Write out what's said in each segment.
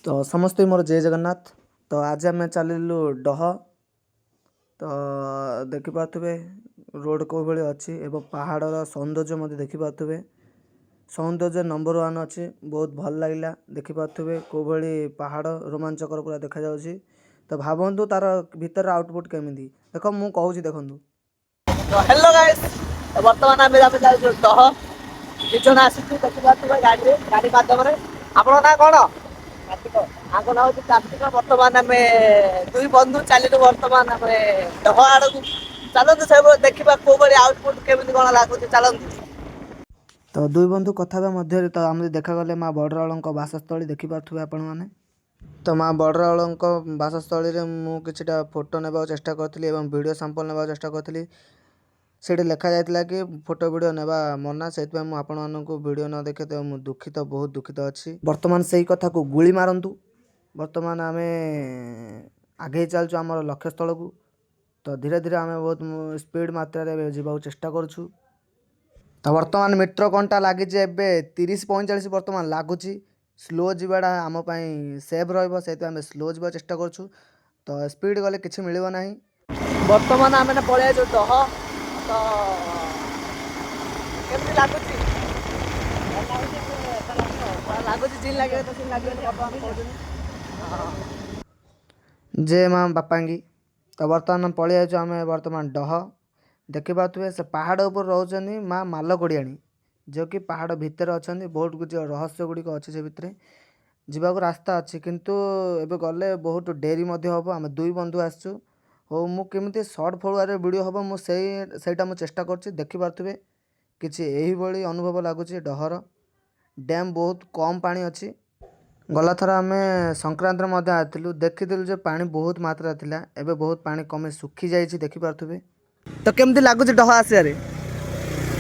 तो समस्त मोर जय जगन्नाथ। तो आज आम चलू डह। तो देखिपे रोड कौ भाई अच्छी एवं पहाड़र सौंदर्य देखिपे सौंदर्य नंबर 1 अच्छी। बहुत भल लगे देखिपे कौ भाई पहाड़ रोमांचकर पूरा देखा जाउछि। तो भावतु तार भीतर आउटपुट केमी देख मु कहूँ देखु। तो हेलो गाइस, वर्तमान आम जाऊँ डह किचन आसी देखिए गाड़ी गाड़ी माध्यम आपण ना कौन आग ना हूँ कार्तिक। बर्तमान आम दुई बंधु चलू बर्तमान आम डह आड़ को चलते सब देखा कौ भाई आउटपुट केमी कौन लगुच चलते। तो दुई बंधु कथा मध्य तो आम देखागले माँ बड़रावल बासस्थली देखिपे आपण मैंने। तो माँ बड़रावल बासस्थली में किछिटा फोटो नेबा चेष्टा करी और वीडियो सैंपल नेबा चेष्टा करी। से लिखा जाता कि फोटो वीडियो नेबा मना से वीडियो न देखे तो मुझे दुखित बहुत दुखित अच्छी। बर्तमान से ही कथा को गुली मारंतु। बर्तमान आम आगे चलचु आम लक्ष्य स्थल को। तो धीरे धीरे आम बहुत स्पीड मात्रा जावाक चेष्टा करुँ। तो बर्तमान मिटर कंटा लगी 30-45 बर्तमान लगुच। स्लो जीवाटा आम सेफ रही स्लो जा चेष्टा करुँ। तो स्पीड गले किसी मिल ना। बर्तमान आम पलि डह तो केमती लगुच लगुच जिन लगे तो जय माँ बापांगी। तो बर्तमान पलि आम बर्तमान डह देखिपे से पहाड़ उपर रोचनी माँ मालकोड़ियाणी जो कि पहाड़ भितर अच्छा। बहुत कुछ रहस्य गुड़िक अच्छे से भितर जावाक रास्ता अच्छी किंतु एबे गले बहुत डेरी हम। आम दुई बंधु आसचु हो मुझे सर्ट फलुआर वीडियो हम मुझे चेष्टा कर देखिपे किसी यही अनुभव लगुच। डहर डैम बहुत कम पानी अच्छी। गला थर आम संक्रांत आलु देखीलु जो पानी बहुत मात्रा थिला। एबे बहुत पानी कमे सुखी जाइए देखिपे। तो केमती लगुच डह आसियारे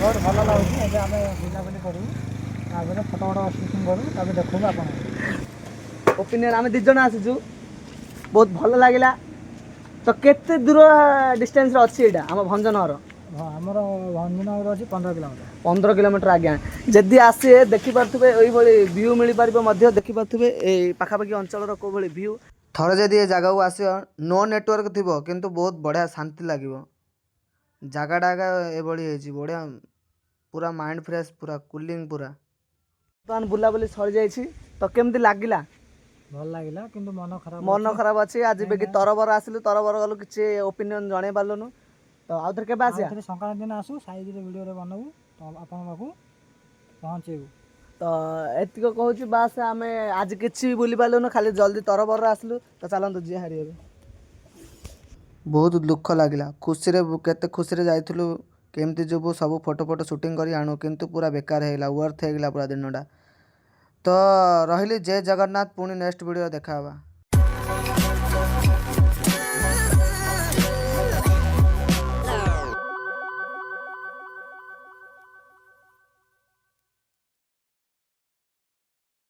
बहुत भल लगे। आम बुलाबुली करूँ फोटो फोटो सुटिंग करूँ देखू आप ओपिनियन आम दिज आसीचु बहुत भल लगे। तो केते दूर डिस्टेंस अच्छी यहाँ आम भंजनगर आमर भंजनगर अच्छी 15 किलोमीटर आज्ञा जदि आसे देखिपे ये व्यू मिल पार देखिपे पाखापाखि अंचल कौ भाई व्यू। थरे जदि ये जगह को आस नो नेटवर्क थी किंतु बहुत बढ़िया शांति लगे। जगटा ये बढ़िया पूरा माइंड फ्रेश पूरा कूलिंग पूरा। बुलाबुली सरी जाइए तो केमती लगिला भल लगे कि मन खराब अच्छी। आज बेगी तरबर आसलु तरबर गलु किसी ओपिनियन जन पार्लुनु। तो आउ थे के संक्रांति दिन आसू साइज वीडियो बनाबू तो आपको पहुँचेबू। तो एतिक कहूँ बास आम आज कि बुली पार्लुनु खाली जल्दी तरबर आसलु। तो चलतु जी हारी बहुत दुख लगे खुशी केते खुशी जाइलु केमती जीवु सब फोटो फोटो शूटिंग कर आणु किंतु पूरा बेकार होगा वर्थ होगा पूरा दिनटा। तो रही जय जगन्नाथ पुणी नेक्स्ट वीडियो देखा।